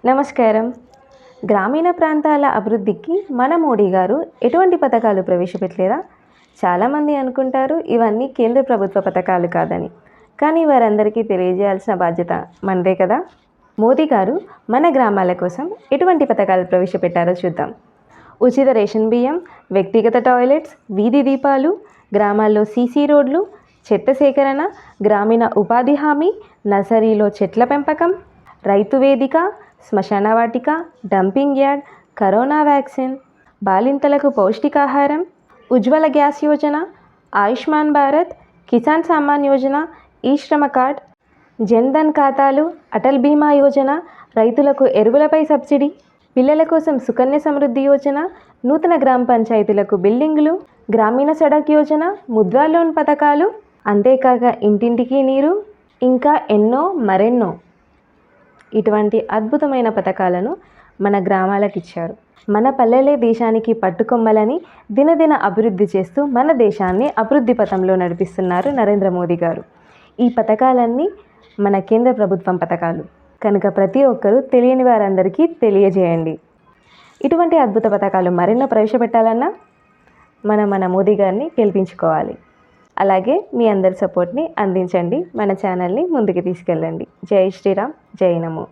నమస్కారం. గ్రామీణ ప్రాంతాల అభివృద్ధికి మన మోడీ గారు ఎటువంటి పథకాలు ప్రవేశపెట్టలేదా? చాలామంది అనుకుంటారు ఇవన్నీ కేంద్ర ప్రభుత్వ పథకాలు కాదని. కానీ వారందరికీ తెలియజేయాల్సిన బాధ్యత మనదే కదా. మోదీ గారు మన గ్రామాల కోసం ఎటువంటి పథకాలు ప్రవేశపెట్టారో చూద్దాం. ఉచిత రేషన్ బియ్యం, వ్యక్తిగత టాయిలెట్స్, వీధి దీపాలు, గ్రామాల్లో సీసీ రోడ్లు, చెత్త సేకరణ, గ్రామీణ ఉపాధి హామీ, నర్సరీలో చెట్ల పెంపకం, రైతు వేదిక, శ్మశాన వాటిక, డంపింగ్ యార్డ్, కరోనా వ్యాక్సిన్, బాలింతలకు పౌష్టికాహారం, ఉజ్వల గ్యాస్ యోజన, ఆయుష్మాన్ భారత్, కిసాన్ సమ్మాన్ యోజన, ఈ శ్రమ కార్డ్, జన్ధన్ ఖాతాలు, అటల్ బీమా యోజన, రైతులకు ఎరువులపై సబ్సిడీ, పిల్లల కోసం సుకన్య సమృద్ధి యోజన, నూతన గ్రామ పంచాయతీలకు బిల్డింగులు, గ్రామీణ సడక్ యోజన, ముద్రా లోన్ పథకాలు, అంతేకాక ఇంటింటికి నీరు, ఇంకా మరెన్నో ఇటువంటి అద్భుతమైన పథకాలను మన గ్రామాలకు ఇచ్చారు. మన పల్లెలే దేశానికి పట్టుకొమ్మలని దినదిన అభివృద్ధి చేస్తూ మన దేశాన్ని అభివృద్ధి పథంలో నడిపిస్తున్నారు నరేంద్ర మోదీ గారు. ఈ పథకాలన్నీ మన కేంద్ర ప్రభుత్వం పథకాలు కనుక ప్రతి ఒక్కరూ తెలియని వారందరికీ తెలియజేయండి. ఇటువంటి అద్భుత పథకాలు మరెన్నో ప్రవేశపెట్టాలన్నా మన మోదీ గారిని గెలిపించుకోవాలి. అలాగే మీ అందరి సపోర్ట్ని అందించండి. మన ఛానల్ని ముందుకు తీసుకెళ్ళండి. జై శ్రీరామ్, జై నమో.